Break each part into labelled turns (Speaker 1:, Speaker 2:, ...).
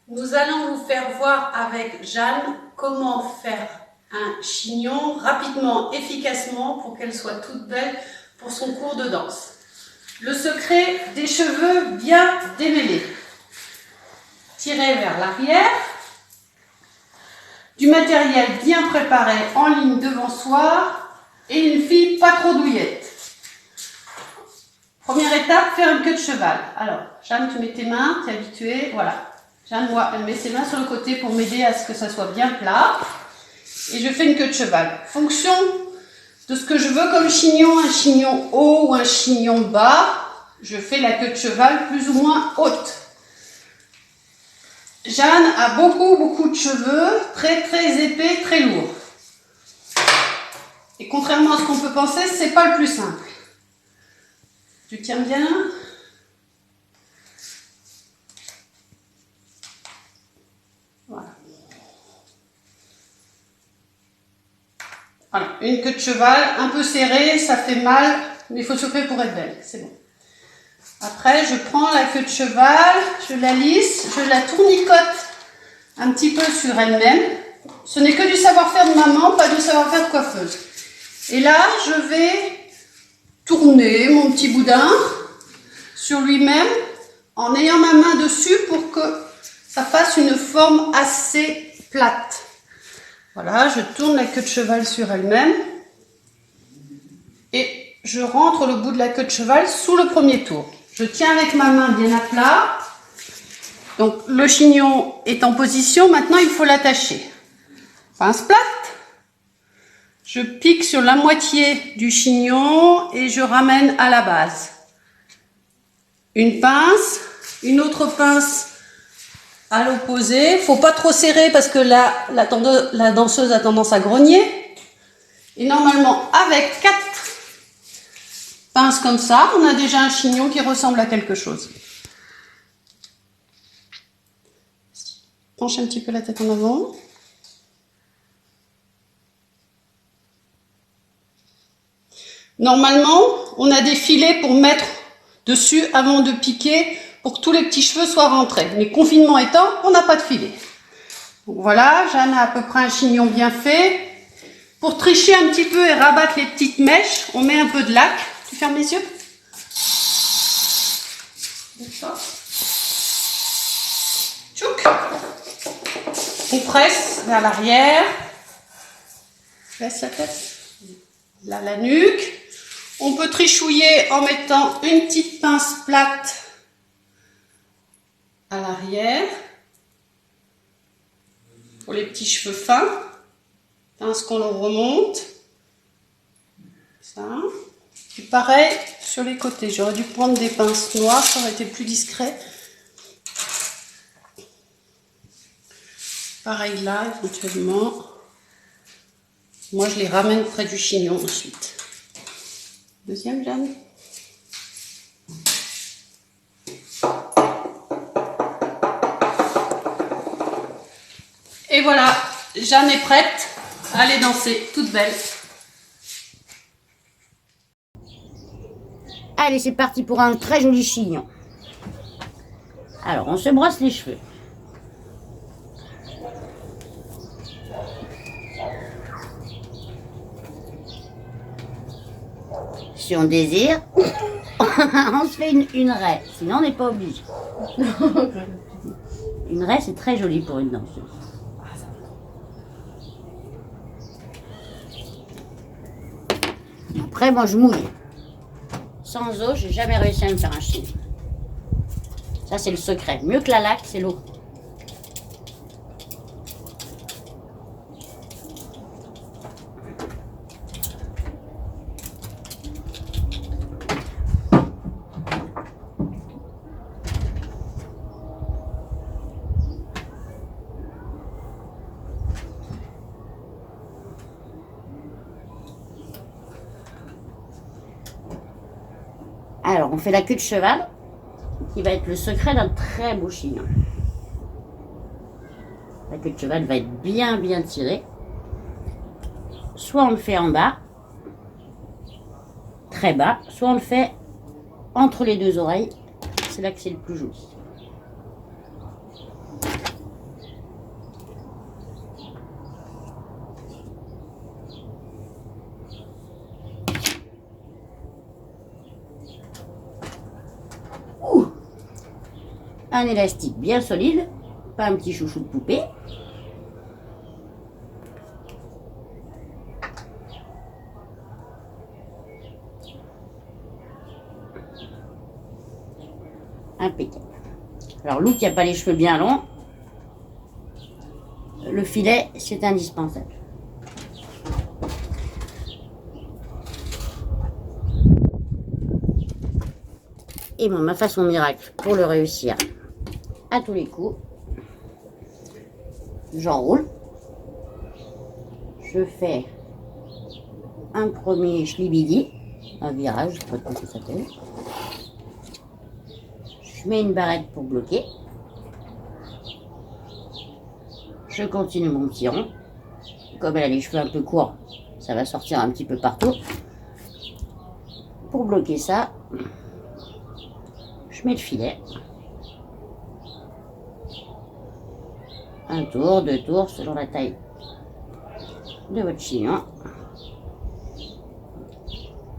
Speaker 1: Nous allons vous faire voir avec Jeanne comment faire un chignon rapidement, efficacement pour qu'elle soit toute belle pour son cours de danse. Le secret des cheveux bien démêlés. Tirez vers l'arrière. Du matériel bien préparé en ligne devant soi et une fille pas trop douillette. Première étape, faire une queue de cheval. Alors, Jeanne, tu mets tes mains, tu es habituée, voilà. Jeanne, moi, elle met ses mains sur le côté pour m'aider à ce que ça soit bien plat. Et je fais une queue de cheval. Fonction de ce que je veux comme chignon, un chignon haut ou un chignon bas, je fais la queue de cheval plus ou moins haute. Jeanne a beaucoup de cheveux, très épais, très lourds. Et contrairement à ce qu'on peut penser, c'est pas le plus simple. Tu tiens bien. Voilà. Voilà, une queue de cheval, un peu serrée, ça fait mal, mais il faut souffrir pour être belle, c'est bon. Après, je prends la queue de cheval, je la lisse, je la tournicote un petit peu sur elle-même. Ce n'est que du savoir-faire de maman, pas du savoir-faire de coiffeuse. Et là, je vais tourner mon petit boudin sur lui-même en ayant ma main dessus pour que ça fasse une forme assez plate. Voilà, je tourne la queue de cheval sur elle-même et je rentre le bout de la queue de cheval sous le premier tour. Je tiens avec ma main bien à plat. Donc le chignon est en position, maintenant il faut l'attacher. Pince plate. Je pique sur la moitié du chignon et je ramène à la base. Une pince, une autre pince à l'opposé. Faut pas trop serrer parce que la danseuse a tendance à grogner. Et normalement, avec 4 pinces comme ça, on a déjà un chignon qui ressemble à quelque chose. Penche un petit peu la tête en avant. Normalement, on a des filets pour mettre dessus avant de piquer pour que tous les petits cheveux soient rentrés. Mais confinement étant, on n'a pas de filet. Donc voilà, Jeanne a à peu près un chignon bien fait. Pour tricher un petit peu et rabattre les petites mèches, on met un peu de lac. Tu fermes les yeux? D'accord. Tchouk. On presse vers l'arrière. Laisse la tête. Là, la nuque. On peut trichouiller en mettant une petite pince plate à l'arrière pour les petits cheveux fins. Pince qu'on le remonte. Ça. Et pareil sur les côtés. J'aurais dû prendre des pinces noires, ça aurait été plus discret. Pareil là, éventuellement. Moi, je les ramène près du chignon ensuite. Deuxième, Jeanne. Et voilà, Jeanne est prête à aller danser, toute belle.
Speaker 2: Allez, c'est parti pour un très joli chignon. Alors, on se brosse les cheveux. Si on désire, on se fait une raie. Sinon, on n'est pas obligé. Une raie, c'est très joli pour une danseuse. Après, moi, je mouille. Sans eau, j'ai jamais réussi à me faire un chignon. Ça, c'est le secret. Mieux que la laque, c'est l'eau. Alors, on fait la queue de cheval, qui va être le secret d'un très beau chignon. La queue de cheval va être bien tirée. Soit on le fait en bas, très bas, soit on le fait entre les deux oreilles. C'est là que c'est le plus joli. Un élastique bien solide, pas un petit chouchou de poupée. Impeccable. Alors Lou qui n'a pas les cheveux bien longs, le filet c'est indispensable. Et bon, ma façon miracle pour le réussir à tous les coups, j'enroule. Je fais un premier schlibidi, un virage, je ne sais pas comment ça s'appelle. Je mets une barrette pour bloquer. Je continue mon petit rond. Comme elle a les cheveux un peu courts, ça va sortir un petit peu partout. Pour bloquer ça, je mets le filet. Un tour, 2 tours, selon la taille de votre chignon.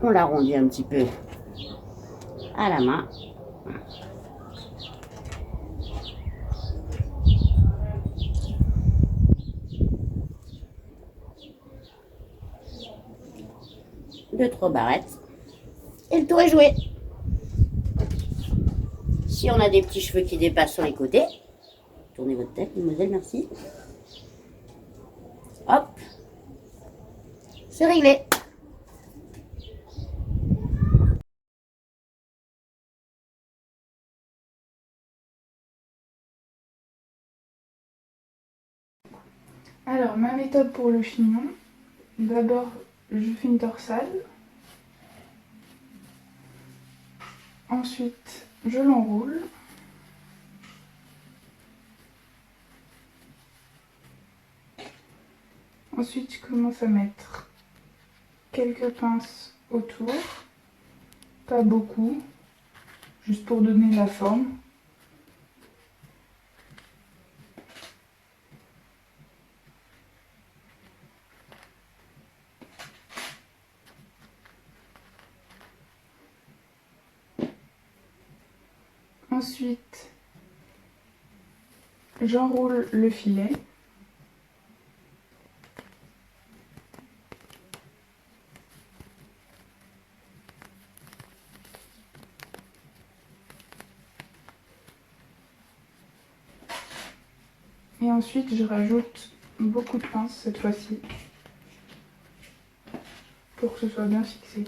Speaker 2: On l'arrondit un petit peu à la main. Deux, trois barrettes. Et le tour est joué. Si on a des petits cheveux qui dépassent sur les côtés, tournez votre tête, mademoiselle, merci. Hop. C'est réglé.
Speaker 3: Alors, ma méthode pour le chignon, d'abord je fais une torsade, ensuite je l'enroule, ensuite je commence à mettre quelques pinces autour, pas beaucoup, juste pour donner la forme. Ensuite, j'enroule le filet. Et ensuite, je rajoute beaucoup de pinces cette fois-ci, pour que ce soit bien fixé.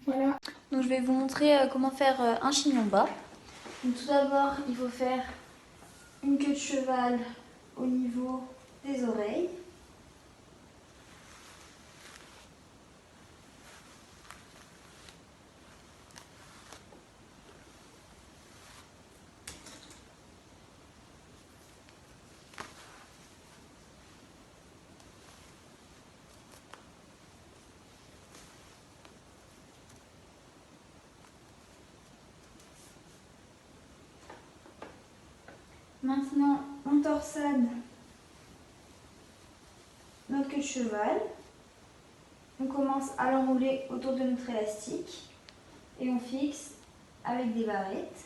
Speaker 3: Voilà.
Speaker 4: Donc je vais vous montrer comment faire un chignon bas. Donc, tout d'abord, il faut faire une queue de cheval au niveau des oreilles. Maintenant, on torsade notre queue de cheval. On commence à l'enrouler autour de notre élastique et on fixe avec des barrettes.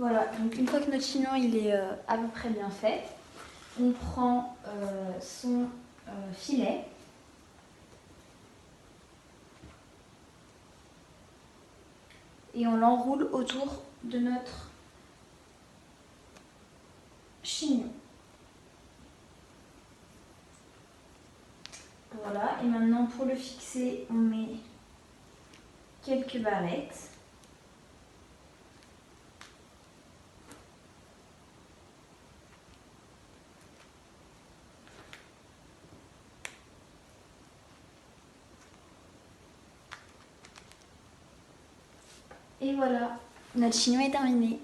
Speaker 4: Voilà, donc une fois que notre chignon il est à peu près bien fait, on prend son filet. Et on l'enroule autour de notre chignon. Voilà, et maintenant pour le fixer, on met quelques barrettes. Et voilà, notre chignon est terminé.